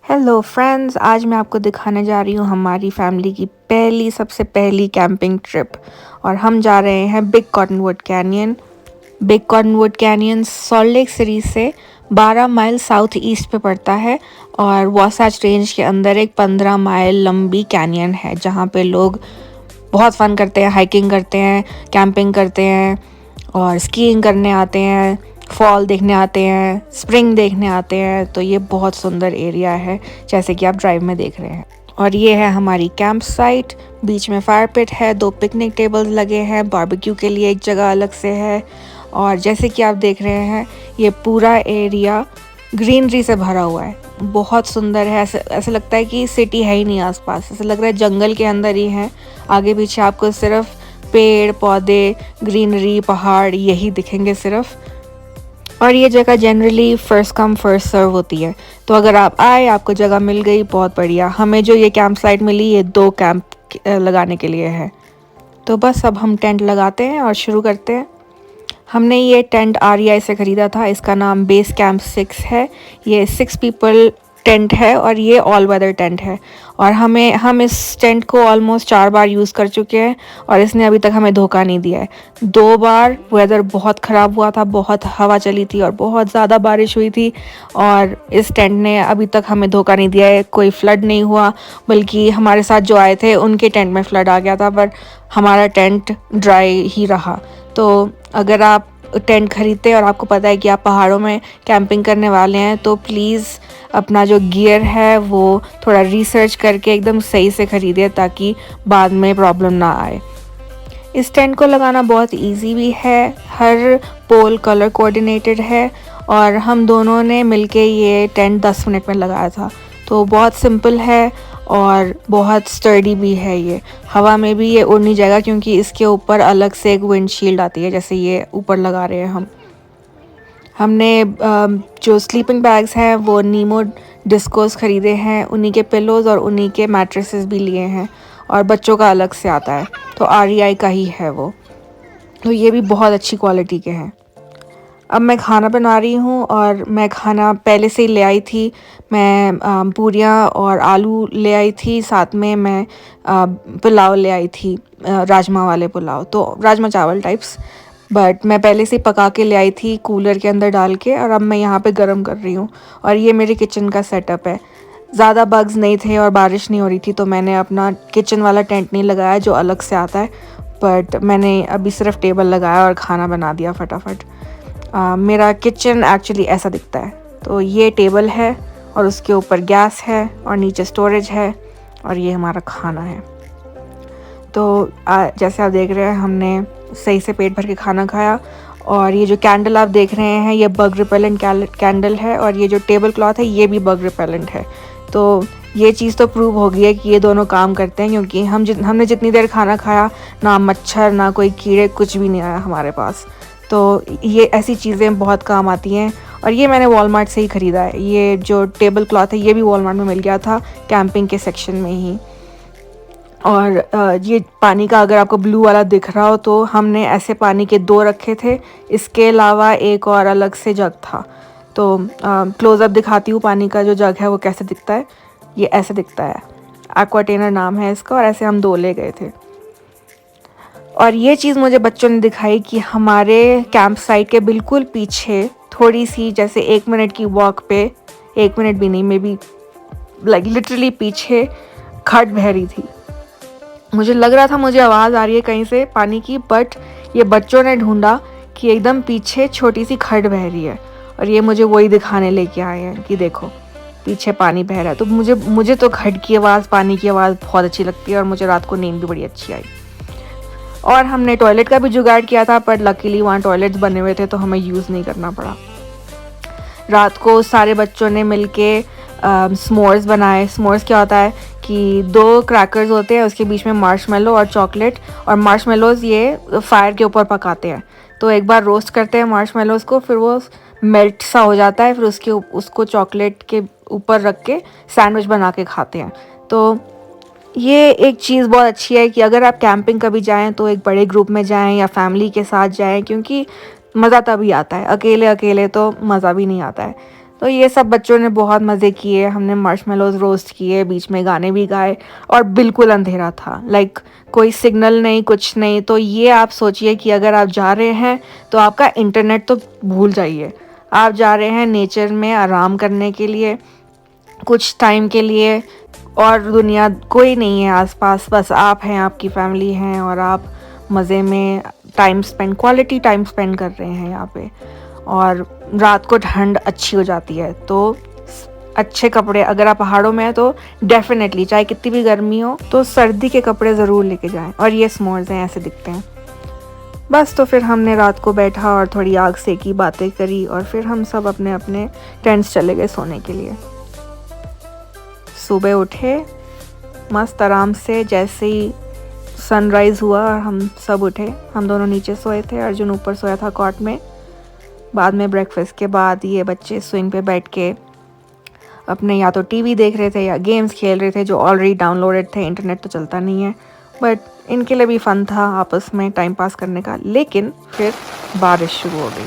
Hello friends, आज मैं आपको दिखाने जा रही हूँ हमारी फैमिली की सबसे पहली कैंपिंग ट्रिप। और हम जा रहे हैं big cottonwood canyon. Big cottonwood canyon salt lake city से 12 माइल साउथ ईस्ट पे पड़ता है और वॉसाच रेंज के अंदर एक 15 माइल लंबी कैनियन है जहाँ पे लोग बहुत फन करते हैं, हाइकिंग करते हैं, कैंपिंग करते हैं और स्कीइंग करने आते हैं, फॉल देखने आते हैं, स्प्रिंग देखने आते हैं। तो ये बहुत सुंदर एरिया है जैसे कि आप ड्राइव में देख रहे हैं। और ये है हमारी कैंप साइट। बीच में फायर पिट है, 2 पिकनिक टेबल्स लगे हैं, बारबेक्यू के लिए एक जगह अलग से है। और जैसे कि आप देख रहे हैं ये पूरा एरिया ग्रीनरी से भरा हुआ है, बहुत सुंदर है। ऐसे लगता है कि सिटी है ही नहीं आसपास, ऐसा लग रहा है जंगल के अंदर ही है। आगे पीछे आपको सिर्फ पेड़ पौधे, ग्रीनरी, पहाड़ यही दिखेंगे सिर्फ। और ये जगह generally first come first serve होती है, तो अगर आप आए, आपको जगह मिल गई, बहुत बढ़िया। हमें जो ये कैंप साइट मिली ये 2 कैंप लगाने के लिए है। तो बस अब हम टेंट लगाते हैं और शुरू करते हैं। हमने ये टेंट REI से ख़रीदा था, इसका नाम बेस कैंप 6 है। ये 6 पीपल टेंट है और ये ऑल वेदर टेंट है। और हम इस टेंट को ऑलमोस्ट 4 बार यूज़ कर चुके हैं और इसने अभी तक हमें धोखा नहीं दिया है। 2 बार वेदर बहुत ख़राब हुआ था, बहुत हवा चली थी और बहुत ज़्यादा बारिश हुई थी और इस टेंट ने अभी तक हमें धोखा नहीं दिया है। कोई फ्लड नहीं हुआ, बल्कि हमारे साथ जो आए थे उनके टेंट में फ्लड आ गया था, पर हमारा टेंट ड्राई ही रहा। तो अगर आप टेंट खरीदते हैं और आपको पता है कि आप पहाड़ों में कैंपिंग करने वाले हैं तो प्लीज़ अपना जो गियर है वो थोड़ा रिसर्च करके एकदम सही से ख़रीदें ताकि बाद में प्रॉब्लम ना आए। इस टेंट को लगाना बहुत इजी भी है, हर पोल कलर कोऑर्डिनेटेड है और हम दोनों ने मिलके ये टेंट 10 मिनट में लगाया था। तो बहुत सिंपल है और बहुत स्टर्डी भी है। ये हवा में भी ये उड़ नहीं जाएगा क्योंकि इसके ऊपर अलग से एक विंडशील्ड आती है, जैसे ये ऊपर लगा रहे हैं हम। हमने जो स्लीपिंग बैग्स हैं वो नीमो डिस्कोस ख़रीदे हैं, उन्हीं के पिलोज़ और उन्हीं के मैट्रेसेस भी लिए हैं और बच्चों का अलग से आता है, तो REI का ही है वो। तो ये भी बहुत अच्छी क्वालिटी के हैं। अब मैं खाना बना रही हूँ और मैं खाना पहले से ही ले आई थी। मैं पूरियाँ और आलू ले आई थी, साथ में मैं पुलाव ले आई थी, राजमा वाले पुलाव, तो राजमा चावल टाइप्स। बट मैं पहले से पका के ले आई थी कूलर के अंदर डाल के और अब मैं यहाँ पे गरम कर रही हूँ। और ये मेरे किचन का सेटअप है। ज़्यादा बग्स नहीं थे और बारिश नहीं हो रही थी तो मैंने अपना किचन वाला टेंट नहीं लगाया जो अलग से आता है, बट मैंने अभी सिर्फ टेबल लगाया और खाना बना दिया फटाफट। मेरा किचन एक्चुअली ऐसा दिखता है। तो ये टेबल है और उसके ऊपर गैस है और नीचे स्टोरेज है और ये हमारा खाना है। तो जैसे आप देख रहे हैं हमने सही से पेट भर के खाना खाया। और ये जो कैंडल आप देख रहे हैं ये बग रिपेलेंट कैंडल है और ये जो टेबल क्लॉथ है ये भी बग रिपेलेंट है। तो ये चीज़ तो प्रूव हो गई है कि ये दोनों काम करते हैं, क्योंकि हमने जितनी देर खाना खाया ना मच्छर ना कोई कीड़े कुछ भी नहीं आया हमारे पास। तो ये ऐसी चीज़ें बहुत काम आती हैं। और ये मैंने वॉलमार्ट से ही ख़रीदा है। ये जो टेबल क्लॉथ है ये भी वॉलमार्ट में मिल गया था कैंपिंग के सेक्शन में ही। और ये पानी का अगर आपको ब्लू वाला दिख रहा हो तो हमने ऐसे पानी के 2 रखे थे, इसके अलावा एक और अलग से जग था। तो क्लोज़अप दिखाती हूँ पानी का जो जग है वो कैसे दिखता है। ये ऐसे दिखता है, एक्वाटेनर नाम है इसका, और ऐसे हम 2 ले गए थे। और ये चीज़ मुझे बच्चों ने दिखाई कि हमारे कैंप साइट के बिल्कुल पीछे थोड़ी सी, जैसे 1 मिनट की वॉक पे, 1 मिनट भी नहीं, मे बी लाइक लिटरली पीछे खट बह रही थी। मुझे लग रहा था मुझे आवाज़ आ रही है कहीं से पानी की, बट ये बच्चों ने ढूंढा कि एकदम पीछे छोटी सी खट बह रही है और ये मुझे वही दिखाने लेके आए हैं कि देखो पीछे पानी बह रहा है। तो मुझे तो खट की आवाज़, पानी की आवाज़ बहुत अच्छी लगती है और मुझे रात को नींद भी बड़ी अच्छी आई। और हमने टॉयलेट का भी जुगाड़ किया था, पर लकीली वहाँ टॉयलेट्स बने हुए थे तो हमें यूज़ नहीं करना पड़ा। रात को सारे बच्चों ने मिलके स्मोर्स बनाए। स्मोर्स क्या होता है कि 2 क्रैकर्स होते हैं, उसके बीच में मार्शमेलो और चॉकलेट, और मार्शमेलोज़ ये फायर के ऊपर पकाते हैं। तो एक बार रोस्ट करते हैं मार्शमेलोज़ को, फिर वो मेल्ट सा हो जाता है, फिर उसको चॉकलेट के ऊपर रख के सैंडविच बना के खाते हैं। तो ये एक चीज़ बहुत अच्छी है कि अगर आप कैंपिंग कभी जाएं तो एक बड़े ग्रुप में जाएं या फैमिली के साथ जाएं, क्योंकि मज़ा तभी आता है, अकेले अकेले तो मज़ा भी नहीं आता है। तो ये सब बच्चों ने बहुत मज़े किए, हमने मार्शमेलोज रोस्ट किए, बीच में गाने भी गाए और बिल्कुल अंधेरा था, लाइक कोई सिग्नल नहीं, कुछ नहीं। तो ये आप सोचिए कि अगर आप जा रहे हैं तो आपका इंटरनेट तो भूल जाइए, आप जा रहे हैं नेचर में आराम करने के लिए कुछ टाइम के लिए, और दुनिया कोई नहीं है आसपास, बस आप हैं, आपकी फैमिली हैं और आप मज़े में time spend, quality time spend कर रहे हैं यहाँ पे। और रात को ठंड अच्छी हो जाती है, तो अच्छे कपड़े, अगर आप पहाड़ों में हैं तो डेफिनेटली चाहे कितनी भी गर्मी हो तो सर्दी के कपड़े ज़रूर लेके जाएं। और ये s'mores हैं, ऐसे दिखते हैं। बस तो फिर हमने रात को बैठा और थोड़ी आग सेकी, बातें करी और फिर हम सब अपने अपने टेंट्स चले गए सोने के लिए। सुबह उठे मस्त आराम से, जैसे ही सनराइज़ हुआ और हम सब उठे, हम दोनों नीचे सोए थे, अर्जुन ऊपर सोया था कॉट में। बाद में ब्रेकफास्ट के बाद ये बच्चे स्विंग पे बैठ के अपने या तो टीवी देख रहे थे या गेम्स खेल रहे थे जो ऑलरेडी डाउनलोडेड थे, इंटरनेट तो चलता नहीं है, बट इनके लिए भी फ़न था आपस में टाइम पास करने का। लेकिन फिर बारिश शुरू हो गई।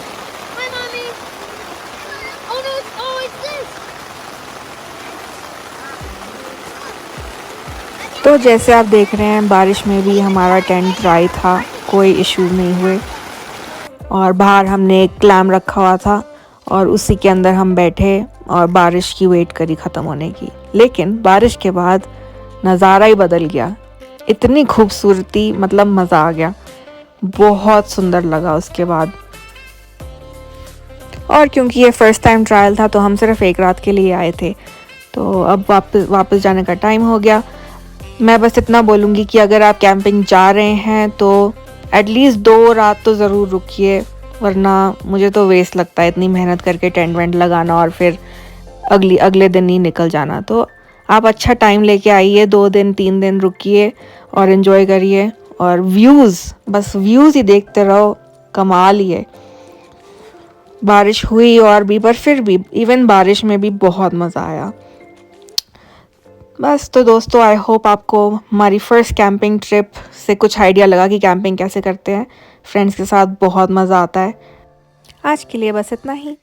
तो जैसे आप देख रहे हैं बारिश में भी हमारा टेंट ड्राई था, कोई इशू नहीं हुए। और बाहर हमने एक क्लैम रखा हुआ था और उसी के अंदर हम बैठे और बारिश की वेट करी ख़त्म होने की। लेकिन बारिश के बाद नज़ारा ही बदल गया, इतनी खूबसूरती, मतलब मज़ा आ गया, बहुत सुंदर लगा उसके बाद। और क्योंकि ये फ़र्स्ट टाइम ट्रायल था तो हम सिर्फ एक रात के लिए आए थे, तो अब वापस जाने का टाइम हो गया। मैं बस इतना बोलूँगी कि अगर आप कैंपिंग जा रहे हैं तो एटलीस्ट 2 रात तो ज़रूर रुकिए, वरना मुझे तो वेस्ट लगता है इतनी मेहनत करके टेंट वेंट लगाना और फिर अगले दिन ही निकल जाना। तो आप अच्छा टाइम लेके आइए, 2 दिन 3 दिन रुकिए और इन्जॉय करिए। और व्यूज़, बस व्यूज़ ही देखते रहो, कमाल ही है। बारिश हुई और भी, पर फिर भी इवन बारिश में भी बहुत मज़ा आया। बस तो दोस्तों, आई होप आपको हमारी फ़र्स्ट कैंपिंग ट्रिप से कुछ आइडिया लगा कि कैंपिंग कैसे करते हैं। फ्रेंड्स के साथ बहुत मज़ा आता है। आज के लिए बस इतना ही।